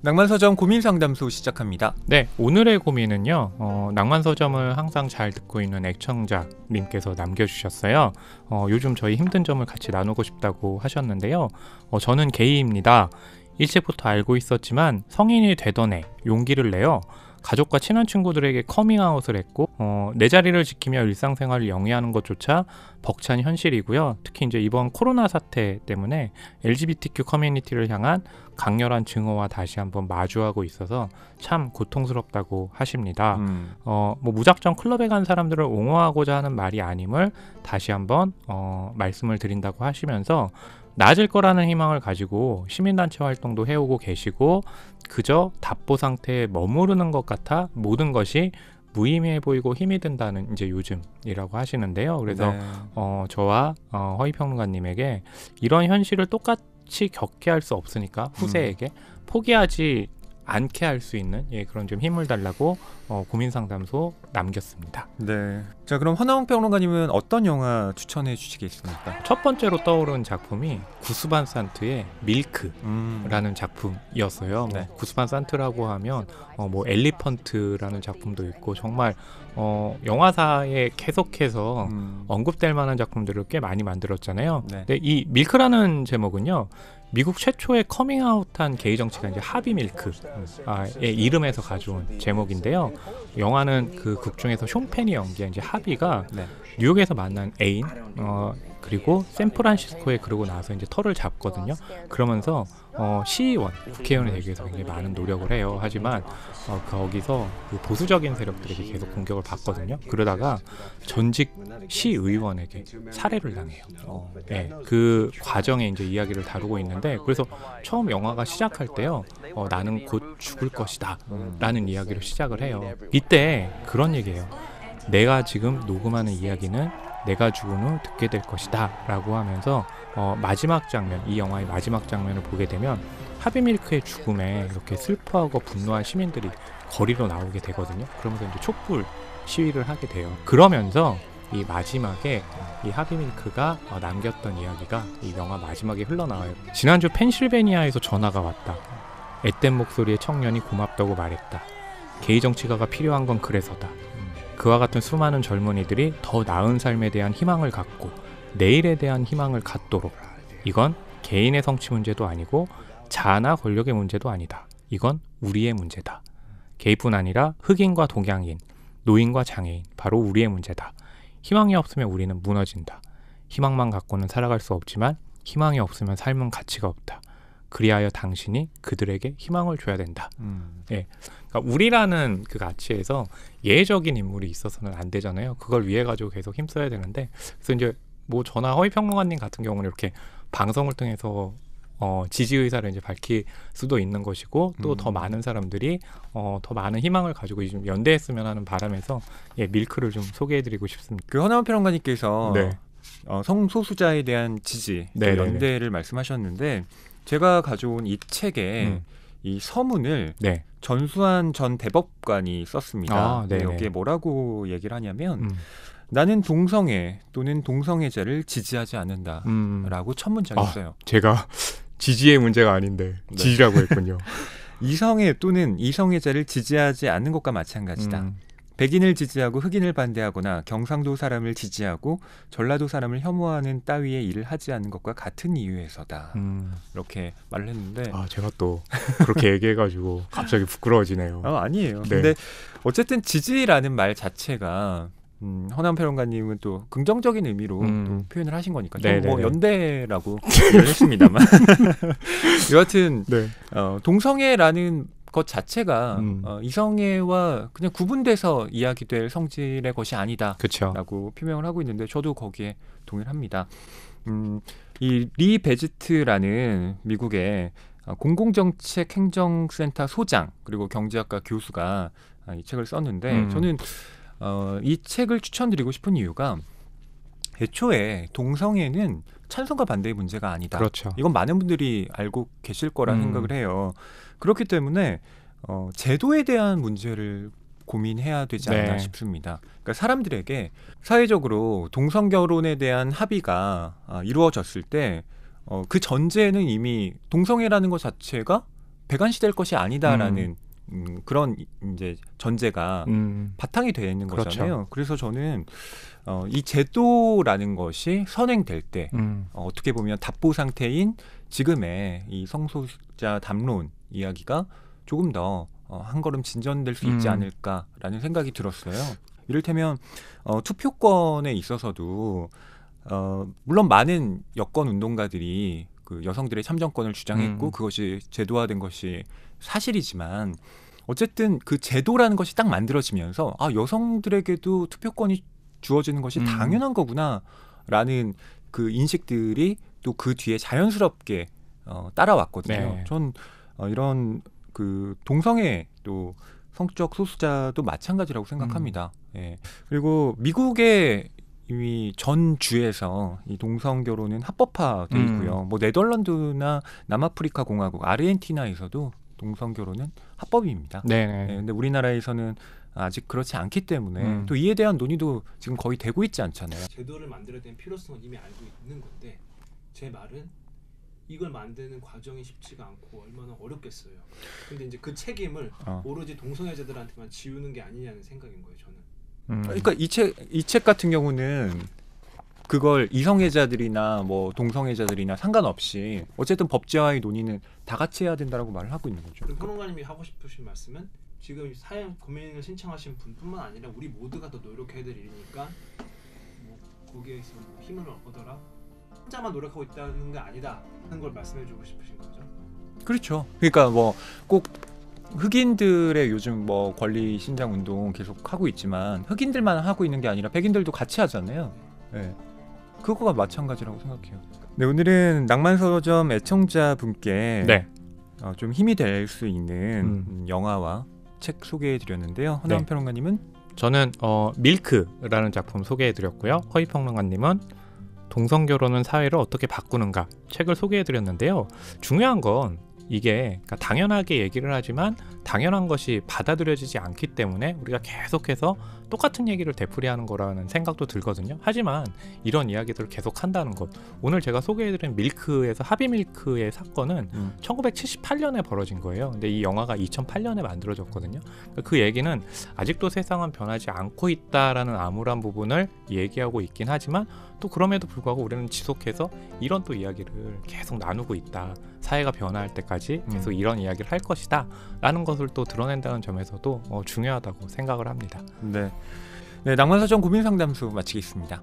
낭만서점 고민상담소 시작합니다. 네, 오늘의 고민은요. 낭만서점을 항상 잘 듣고 있는 애청자님께서 남겨주셨어요. 요즘 저희 힘든 점을 같이 나누고 싶다고 하셨는데요. 저는 게이입니다. 일찍부터 알고 있었지만 성인이 되던 해 용기를 내어 가족과 친한 친구들에게 커밍아웃을 했고 내 자리를 지키며 일상생활을 영위하는 것조차 벅찬 현실이고요. 특히 이제 이번 코로나 사태 때문에 LGBTQ 커뮤니티를 향한 강렬한 증오와 다시 한번 마주하고 있어서 참 고통스럽다고 하십니다. 뭐 무작정 클럽에 간 사람들을 옹호하고자 하는 말이 아님을 다시 한번 말씀을 드린다고 하시면서 나아질 거라는 희망을 가지고 시민단체 활동도 해오고 계시고 그저 답보 상태에 머무르는 것 같아 모든 것이 무의미해 보이고 힘이 든다는 이제 요즘이라고 하시는데요. 그래서 네. 저와 허위평론가님에게 이런 현실을 똑같이 겪게 할 수 없으니까 후세에게 포기하지 않게 할 수 있는 그런 좀 힘을 달라고 고민상담소 남겼습니다. 네. 자, 그럼 허나웅 평론가님은 어떤 영화 추천해 주시겠습니까? 첫 번째로 떠오른 작품이 구스반 산트의 밀크라는 작품이었어요. 네. 구스반 산트라고 하면 뭐 엘리펀트라는 작품도 있고 정말 영화사에 계속해서 언급될 만한 작품들을 꽤 많이 만들었잖아요. 네. 근데 이 밀크라는 제목은요. 미국 최초의 커밍아웃한 게이 정치가 이제 하비 밀크의 이름에서 가져온 제목인데요. 영화는 그 극 중에서 숀 펜이 연기한 이제 하비가 네. 뉴욕에서 만난 애인 그리고 샌프란시스코에 그러고 나서 이제 터를 잡거든요. 그러면서 시의원, 국회의원이 되기 위해서 굉장히 많은 노력을 해요. 하지만 거기서 그 보수적인 세력들에게 계속 공격을 받거든요. 그러다가 전직 시의원에게 살해를 당해요. 네, 그 과정의 이제 이야기를 다루고 있는데 그래서 처음 영화가 시작할 때요. 나는 곧 죽을 것이다 라는 이야기로 시작을 해요. 이때 그런 얘기예요. 내가 지금 녹음하는 이야기는 내가 죽은 후 듣게 될 것이다 라고 하면서 마지막 장면, 이 영화의 마지막 장면을 보게 되면 하비밀크의 죽음에 이렇게 슬퍼하고 분노한 시민들이 거리로 나오게 되거든요. 그러면서 이제 촛불 시위를 하게 돼요. 그러면서 이 마지막에 이 하비밀크가 남겼던 이야기가 이 영화 마지막에 흘러나와요. 지난주 펜실베니아에서 전화가 왔다. 앳된 목소리의 청년이 고맙다고 말했다. 게이 정치가가 필요한 건 그래서다. 그와 같은 수많은 젊은이들이 더 나은 삶에 대한 희망을 갖고 내일에 대한 희망을 갖도록. 이건 개인의 성취 문제도 아니고 자아나 권력의 문제도 아니다. 이건 우리의 문제다. 게이뿐 아니라 흑인과 동양인, 노인과 장애인, 바로 우리의 문제다. 희망이 없으면 우리는 무너진다. 희망만 갖고는 살아갈 수 없지만 희망이 없으면 삶은 가치가 없다. 그리하여 당신이 그들에게 희망을 줘야 된다. 그러니까 우리라는 그 가치에서 예외적인 인물이 있어서는 안 되잖아요. 그걸 위해 가지고 계속 힘써야 되는데 그래서 이제 뭐 저나 허위평론가님 같은 경우는 이렇게 방송을 통해서 지지 의사를 이제 밝힐 수도 있는 것이고 또 더 많은 사람들이 더 많은 희망을 가지고 좀 연대했으면 하는 바람에서 밀크를 좀 소개해드리고 싶습니다. 그 허나웅 평론가님께서 네. 성소수자에 대한 지지, 연대를 말씀하셨는데 제가 가져온 이 책에 이 서문을 네. 전수환 전 대법관이 썼습니다. 네네. 여기에 뭐라고 얘기를 하냐면 나는 동성애 또는 동성애자를 지지하지 않는다 라고 첫 문장이 있어요. 제가 지지의 문제가 아닌데 지지라고 했군요. 이성애 또는 이성애자를 지지하지 않는 것과 마찬가지다. 백인을 지지하고 흑인을 반대하거나 경상도 사람을 지지하고 전라도 사람을 혐오하는 따위의 일을 하지 않는 것과 같은 이유에서다. 이렇게 말을 했는데 제가 또 그렇게 얘기해가지고 갑자기 부끄러워지네요. 아니에요. 네. 근데 어쨌든 지지라는 말 자체가 허나웅 평론가님은 또 긍정적인 의미로 또 표현을 하신 거니까 저는 뭐 연대라고 얘기를 했습니다만 여하튼 동성애라는 것 자체가 이성애와 그냥 구분돼서 이야기될 성질의 것이 아니다라고 표명을 하고 있는데 저도 거기에 동의를 합니다. 이 리 베지트라는 미국의 공공정책행정센터 소장 그리고 경제학과 교수가 이 책을 썼는데 저는 이 책을 추천드리고 싶은 이유가 애초에 동성애는 찬성과 반대의 문제가 아니다. 그렇죠. 이건 많은 분들이 알고 계실 거라 생각을 해요. 그렇기 때문에 제도에 대한 문제를 고민해야 되지 않나 싶습니다. 그러니까 사람들에게 사회적으로 동성 결혼에 대한 합의가 이루어졌을 때 그 전제는 이미 동성애라는 것 자체가 배관시될 것이 아니다라는 그런 이제 전제가 바탕이 되어 있는 그렇죠. 거잖아요. 그래서 저는 이 제도라는 것이 선행될 때 어떻게 보면 답보 상태인 지금의 이 성소수자 담론 이야기가 조금 더 한 걸음 진전될 수 있지 않을까라는 생각이 들었어요. 이를테면 투표권에 있어서도 물론 많은 여권 운동가들이 그 여성들의 참정권을 주장했고 그것이 제도화된 것이 사실이지만 어쨌든 그 제도라는 것이 딱 만들어지면서 여성들에게도 투표권이 주어지는 것이 당연한 거구나라는 그 인식들이 또 그 뒤에 자연스럽게 따라왔거든요. 네. 전 이런 그 동성애 또 성적 소수자도 마찬가지라고 생각합니다. 예. 그리고 미국의 이미 전 주에서 이 동성 결혼은 합법화돼 있고요. 뭐 네덜란드나 남아프리카 공화국, 아르헨티나에서도 동성 결혼은 합법입니다. 네. 근데 우리나라에서는 아직 그렇지 않기 때문에 또 이에 대한 논의도 지금 거의 되고 있지 않잖아요. 제도를 만들어야 되는 필요성은 이미 알고 있는 건데 제 말은 이걸 만드는 과정이 쉽지가 않고 얼마나 어렵겠어요. 근데 이제 그 책임을 오로지 동성애자들한테만 지우는 게 아니냐는 생각인 거예요, 저는. 그러니까 이 책 같은 경우는 그걸 이성애자들이나 뭐 동성애자들이나 상관없이 어쨌든 법제화의 논의는 다 같이 해야 된다라고 말을 하고 있는 거죠. 그럼 평론가님이 하고 싶으신 말씀은 지금 사회 고민을 신청하신 분뿐만 아니라 우리 모두가 더 노력해야 될 일이니까 뭐 거기에서 힘을 얻어라. 혼자만 노력하고 있다는 게 아니다 하는 걸 말씀해주고 싶으신 거죠? 그렇죠. 그러니까 뭐 꼭 흑인들의 요즘 뭐 권리 신장 운동 계속 하고 있지만 흑인들만 하고 있는 게 아니라 백인들도 같이 하잖아요. 네. 그거가 마찬가지라고 생각해요. 네, 오늘은 낭만서점 애청자분께 네. 좀 힘이 될 수 있는 영화와 책 소개해드렸는데요. 허나운 평론가님은? 저는 밀크라는 작품 소개해드렸고요. 허위평론가님은 동성결혼은 사회를 어떻게 바꾸는가 책을 소개해드렸는데요. 중요한 건 이게 그러니까 당연하게 얘기를 하지만 당연한 것이 받아들여지지 않기 때문에 우리가 계속해서 똑같은 얘기를 되풀이하는 거라는 생각도 들거든요. 하지만 이런 이야기들을 계속 한다는 것, 오늘 제가 소개해드린 밀크에서 하비밀크의 사건은 1978년에 벌어진 거예요. 근데 이 영화가 2008년에 만들어졌거든요. 그 얘기는 아직도 세상은 변하지 않고 있다라는 암울한 부분을 얘기하고 있긴 하지만 또 그럼에도 불구하고 우리는 지속해서 이런 또 이야기를 계속 나누고 있다. 사회가 변화할 때까지 계속 이런 이야기를 할 것이다 라는 것을 또 드러낸다는 점에서도 중요하다고 생각을 합니다. 네, 낭만서점 고민상담소 마치겠습니다.